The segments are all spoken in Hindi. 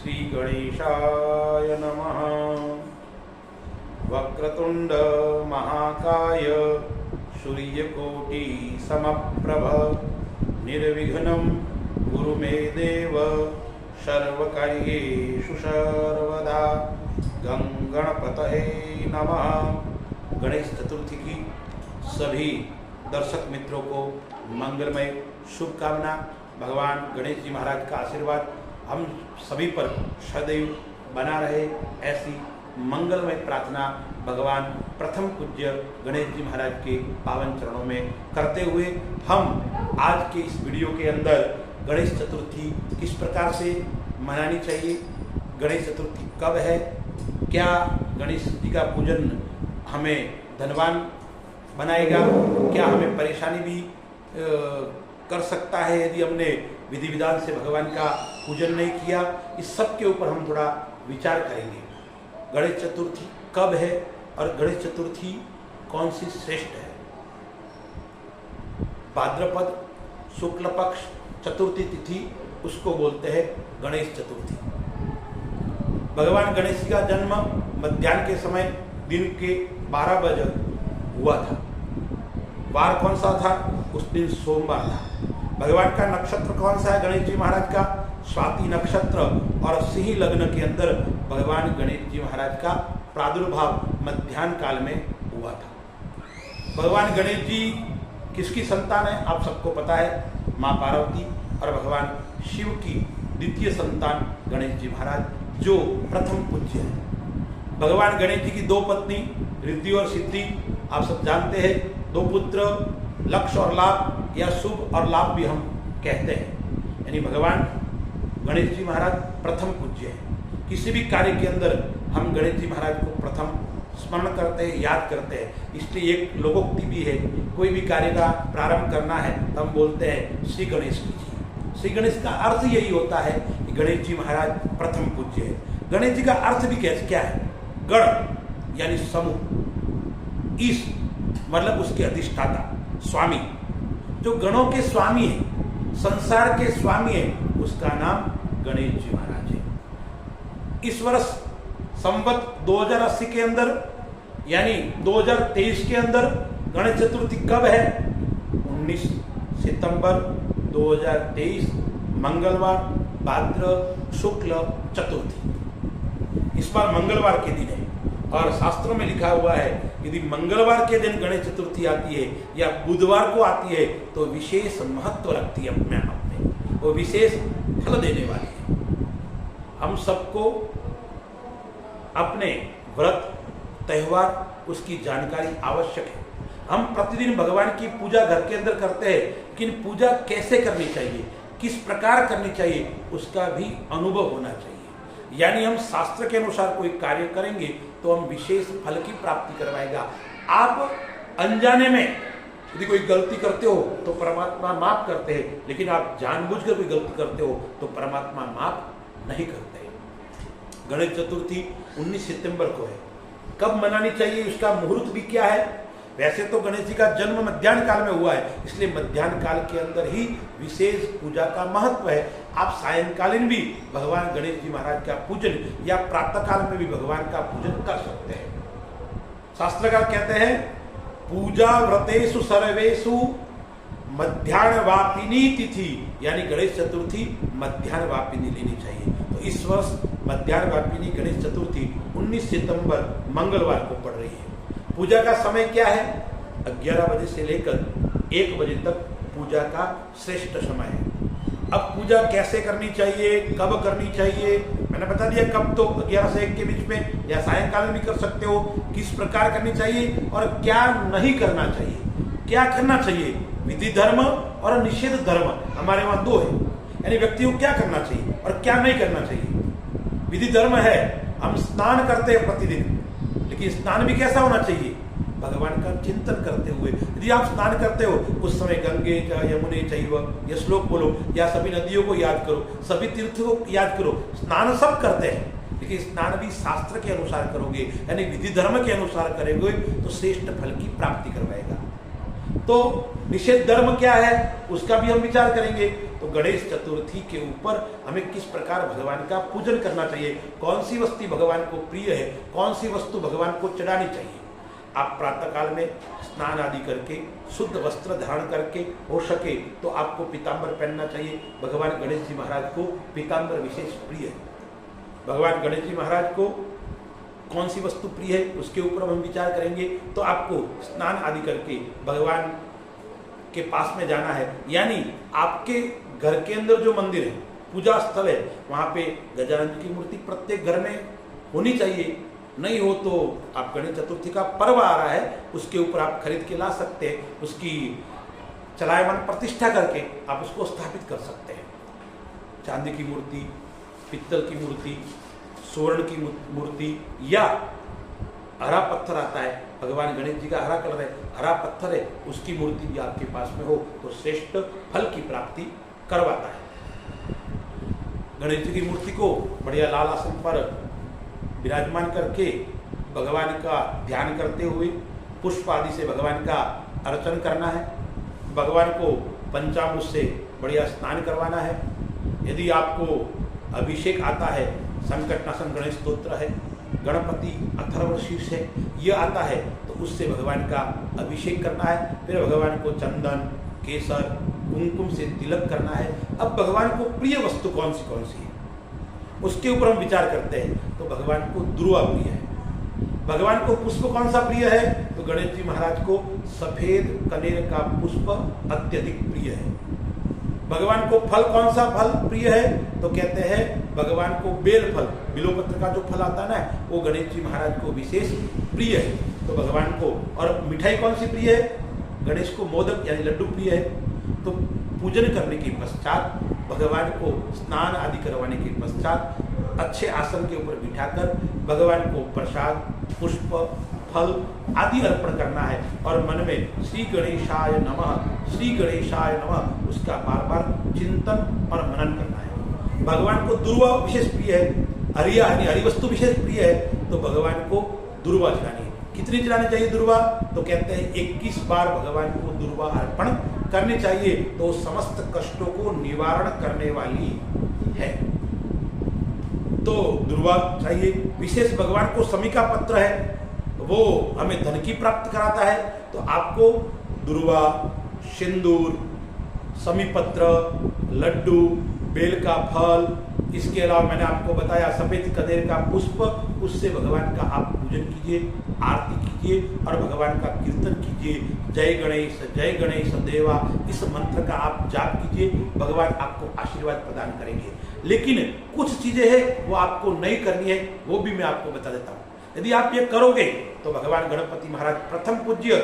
श्री गणेशाय नमः। वक्रतुंड महाकाय सूर्यकोटि समप्रभ निर्विघ्नं कुरु मे देव सर्वकार्येषु सर्वदा। गणपतये नमः। गणेश चतुर्थी की सभी दर्शक मित्रों को मंगलमय शुभकामना। भगवान गणेश जी महाराज का आशीर्वाद हम सभी पर सदैव बना रहे, ऐसी मंगलमय प्रार्थना भगवान प्रथम पूज्य गणेश जी महाराज के पावन चरणों में करते हुए हम आज के इस वीडियो के अंदर गणेश चतुर्थी किस प्रकार से मनानी चाहिए, गणेश चतुर्थी कब है, क्या गणेश जी का पूजन हमें धनवान बनाएगा, क्या हमें परेशानी भी कर सकता है यदि हमने विधि विधान से भगवान का पूजन नहीं किया, इस सब के ऊपर हम थोड़ा विचार करेंगे। गणेश चतुर्थी कब है और गणेश चतुर्थी कौन सी श्रेष्ठ है। भाद्रपद शुक्ल पक्ष चतुर्थी तिथि उसको बोलते हैं गणेश चतुर्थी। भगवान गणेश जी का जन्म मध्याह्न के समय दिन के 12 बजे हुआ था। वार कौन सा था? उस दिन सोमवार था। भगवान का नक्षत्र कौन सा है गणेश जी महाराज का? स्वाति नक्षत्र। और सिंह लग्न के अंदर भगवान गणेश जी महाराज का प्रादुर्भाव मध्याह्न काल में हुआ था। भगवान गणेश जी किसकी संतान है? आप सबको पता है, माँ पार्वती और भगवान शिव की द्वितीय संतान गणेश जी महाराज, जो प्रथम पूज्य है। भगवान गणेश जी की दो पत्नी रिद्धि और सिद्धि, आप सब जानते हैं। दो पुत्र, लक्ष्य और लाभ, या शुभ और लाभ भी हम कहते हैं। यानी भगवान गणेश जी महाराज प्रथम पूज्य है। किसी भी कार्य के अंदर हम गणेश जी महाराज को प्रथम स्मरण करते हैं, याद करते हैं। इसलिए एक लोकोक्ति भी है, कोई भी कार्य का प्रारंभ करना है तो हम बोलते हैं श्री गणेश कीजिए। श्री गणेश का अर्थ यही होता है कि गणेश जी महाराज प्रथम पूज्य है। गणेश जी का अर्थ भी क्या है? गण यानी समूह, ईश मतलब उसके अधिष्ठाता, स्वामी। जो गणों के स्वामी है, संसार के स्वामी है, उसका नाम गणेश जी महाराज है। इस वर्ष संवत 2080 के अंदर यानी 2023 के अंदर गणेश चतुर्थी कब है? 19 सितंबर 2023 मंगलवार, भाद्र शुक्ल चतुर्थी। इस बार मंगलवार के दिन है और शास्त्रों में लिखा हुआ है यदि मंगलवार के दिन गणेश चतुर्थी आती है या बुधवार को आती है तो विशेष महत्व रखती है अपने आप में, वो विशेष फल देने वाली है। हम सबको अपने व्रत त्योहार उसकी जानकारी आवश्यक है। हम प्रतिदिन भगवान की पूजा घर के अंदर करते हैं, लेकिन पूजा कैसे करनी चाहिए, किस प्रकार करनी चाहिए, उसका भी अनुभव होना चाहिए। यानी हम शास्त्र के अनुसार कोई कार्य करेंगे तो हम विशेष फल की प्राप्ति करवाएगा। आप अनजाने में यदि कोई गलती करते हो तो परमात्मा माफ करते हैं, लेकिन आप जानबूझकर कोई गलती करते हो तो परमात्मा माफ नहीं करते। गणेश चतुर्थी 19 सितंबर को है। कब मनानी चाहिए, उसका मुहूर्त भी क्या है? वैसे तो गणेश जी का जन्म मध्याह्न काल में हुआ है, इसलिए मध्याह्न काल के अंदर ही विशेष पूजा का महत्व है। आप सायंकालीन भी भगवान गणेश जी महाराज का पूजन या प्रातः काल में भी भगवान का पूजन कर सकते हैं। शास्त्रकार कहते हैं पूजा व्रतेषु सर्वेषु मध्याह्न वापिनी तिथि, यानी गणेश चतुर्थी मध्याह्न वापिनी लेनी चाहिए। तो इस वर्ष मध्याह्न वापिनी गणेश चतुर्थी 19 सितंबर मंगलवार को पड़ रही है। पूजा का समय क्या है? 11 बजे से लेकर 1 बजे तक पूजा का श्रेष्ठ समय है। अब पूजा कैसे करनी चाहिए, कब करनी चाहिए, मैंने बता दिया। कब तो 11 से 1 के बीच में या सायंकाल में भी कर सकते हो। किस प्रकार करनी चाहिए और क्या नहीं करना चाहिए। क्या करना चाहिए? विधि धर्म और निषेध धर्म हमारे वहां 2 है। यानी व्यक्ति को क्या करना चाहिए और क्या नहीं करना चाहिए। विधि धर्म है, हम स्नान करते हैं प्रतिदिन, लेकिन स्नान भी कैसा होना चाहिए? भगवान का चिंतन करते हुए। यदि आप स्नान करते हो उस समय गंगे च यमुने चैव ये श्लोक बोलो, या सभी नदियों को याद करो, सभी तीर्थों को याद करो। स्नान सब करते हैं, लेकिन स्नान भी शास्त्र के अनुसार करोगे, यानी विधि धर्म के अनुसार करोगे तो श्रेष्ठ फल की प्राप्ति करवाएगा। तो निषेध धर्म क्या है उसका भी हम विचार करेंगे। तो गणेश चतुर्थी के ऊपर हमें किस प्रकार भगवान का पूजन करना चाहिए, कौन सी वस्तु भगवान को प्रिय है, कौन सी वस्तु भगवान को चढ़ानी चाहिए। आप प्रातःकाल में स्नान आदि करके शुद्ध वस्त्र धारण करके हो सके तो आपको पीताम्बर पहनना चाहिए। भगवान गणेश जी महाराज को पीताम्बर विशेष प्रिय है। भगवान गणेश जी महाराज को कौन सी वस्तु प्रिय है उसके ऊपर हम विचार करेंगे। तो आपको स्नान आदि करके भगवान के पास में जाना है, यानी आपके घर के अंदर जो मंदिर है, पूजा स्थल है, वहाँ पे गजानन की मूर्ति प्रत्येक घर में होनी चाहिए। नहीं हो तो आप गणेश चतुर्थी का पर्व आ रहा है, उसके ऊपर आप खरीद के ला सकते हैं, उसकी चलायमान प्रतिष्ठा करके आप उसको स्थापित कर सकते हैं। चांदी की मूर्ति, पित्तल की मूर्ति, स्वर्ण की मूर्ति या हरा पत्थर आता है, भगवान गणेश जी का हरा कलर है, हरा पत्थर है, उसकी मूर्ति भी आपके पास में हो तो श्रेष्ठ फल की प्राप्ति करवाता है। गणेश जी की मूर्ति को बढ़िया लाल आसन पर विराजमान करके भगवान का ध्यान करते हुए पुष्प आदि से भगवान का अर्चन करना है। भगवान को पंचामृत से बढ़िया स्नान करवाना है। यदि आपको अभिषेक आता है, संकटनाशन गणेश स्तोत्र है, गणपति अथर्वशीर्ष है, ये आता है तो उससे भगवान का अभिषेक करना है। फिर भगवान को चंदन, केसर, कुमकुम से तिलक करना है। अब भगवान को प्रिय वस्तु कौन सी है उसके ऊपर हम विचार करते हैं। तो भगवान को दुर्वा प्रिय है। भगवान को पुष्प कौन सा प्रिय है? तो गणेश जी महाराज को सफेद कनेर का पुष्प अत्यधिक प्रिय है। भगवान को फल कौन सा फल प्रिय है? तो कहते हैं भगवान को बेल फल, बिल्वपत्र का जो फल आता है ना, वो गणेश जी महाराज को विशेष प्रिय है। तो भगवान को, और मिठाई कौन सी प्रिय है? गणेश को मोदक यानी लड्डू प्रिय है। तो पूजन करने के पश्चात भगवान को स्नान आदि करवाने के पश्चात अच्छे आसन के ऊपर बिठाकर भगवान को प्रसाद, पुष्प, फल आदि अर्पण करना है और मन में श्री गणेशाय नमः, श्री गणेशाय नमः उसका बार बार चिंतन और मनन करना है। भगवान को दुर्वा विशेष प्रिय है, हरिया यानी हरी वस्तु विशेष प्रिय है, तो भगवान को दुर्वा चढ़ानी है। कितनी चढ़ानी चाहिए दुर्वा? तो कहते हैं 21 बार भगवान को दुर्वा अर्पण करनी चाहिए, तो समस्त कष्टों को निवारण करने वाली है। तो दुर्वा चाहिए। विशेष भगवान को समी का पत्र है, वो हमें धन की प्राप्त कराता है, तो आपको दुर्वा, सिंदूर, समी पत्र, लड्डू, बेल का फल, इसके अलावा मैंने आपको बताया सफेद कनेर का पुष्प, उससे भगवान का आप पूजन कीजिए, आरती कीजिए और भगवान का कीर्तन कीजिए। जय गणेश देवा, इस मंत्र का आप जाप कीजिए, भगवान आपको आशीर्वाद प्रदान करेंगे। लेकिन कुछ चीजें हैं वो आपको नहीं करनी है, वो भी मैं आपको बता देता हूँ। यदि आप ये करोगे तो भगवान गणपति महाराज प्रथम पूज्य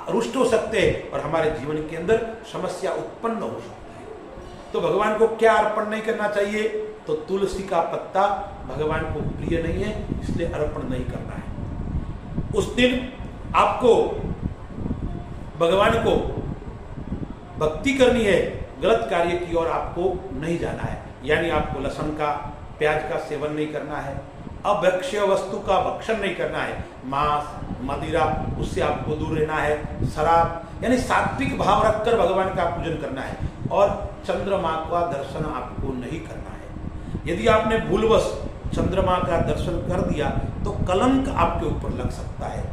रुष्ट हो सकते हैं और हमारे जीवन के अंदर समस्या उत्पन्न हो सकती है। तो भगवान को क्या अर्पण नहीं करना चाहिए? तो तुलसी का पत्ता भगवान को प्रिय नहीं है, इसलिए अर्पण नहीं करना है। उस दिन आपको भगवान को भक्ति करनी है, गलत कार्य की ओर आपको नहीं जाना है। यानी आपको लहसुन का, प्याज का सेवन नहीं करना है, अभक्ष्य वस्तु का भक्षण नहीं करना है, मांस, मदिरा उससे आपको दूर रहना है, शराब यानी सात्विक भाव रखकर भगवान का पूजन करना है और चंद्रमा का दर्शन आपको नहीं करना है। यदि आपने भूलवश चंद्रमा का दर्शन कर दिया तो कलंक आपके ऊपर लग सकता है।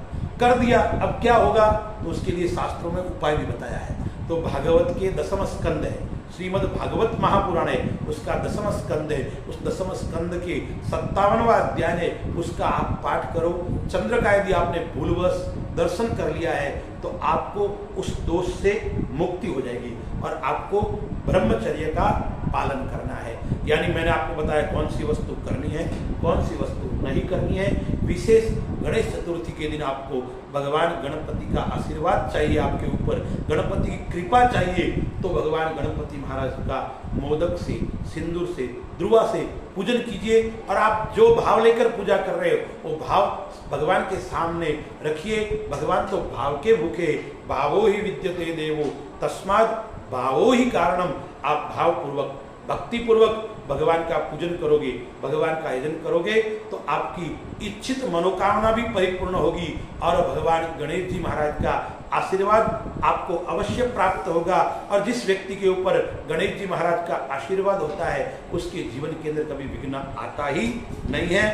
कर दिया, अब क्या होगा? तो उसके लिए शास्त्रों में उपाय भी बताया है। तो भागवत के 10वें स्कंद है, श्रीमद् भागवत महापुराण है, उसका 10वां स्कंद है, उस 10वें स्कंद के 57वां अध्याय है, उसका आप पाठ करो। चंद्र का यदि आपने भूलवश दर्शन कर लिया है तो आपको उस दोष से मुक्ति हो जाएगी और आपको ब्रह्मचर्य का पालन करना है। यानी मैंने आपको बताया कौन सी वस्तु करनी है, कौन सी वस्तु नहीं करनी है। विशेष गणेश चतुर्थी के दिन आपको भगवान गणपति का आशीर्वाद चाहिए, आपके ऊपर गणपति की कृपा चाहिए, तो भगवान गणपति महाराज का मोदक से, सिंदूर से, दुर्वा से पूजन कीजिए और आप जो भाव लेकर पूजा कर रहे हो वो भाव भगवान के सामने रखिए। भगवान तो भाव के भूखे, भावो ही विद्यते देवो तस्मात् भावो ही कारणम। आप भावपूर्वक, भक्तिपूर्वक भगवान का पूजन करोगे, भगवान का यजन करोगे तो आपकी इच्छित मनोकामना भी परिपूर्ण होगी और भगवान गणेश जी महाराज का आशीर्वाद आपको अवश्य प्राप्त होगा। और जिस व्यक्ति के ऊपर गणेश जी महाराज का आशीर्वाद होता है उसके जीवन के अंदर कभी विघ्न आता ही नहीं है।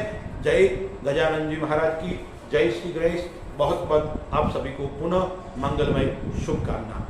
जय गजानन जी महाराज की जय। श्री गणेश। बहुत बहुत आप सभी को पुनः मंगलमय शुभकामना।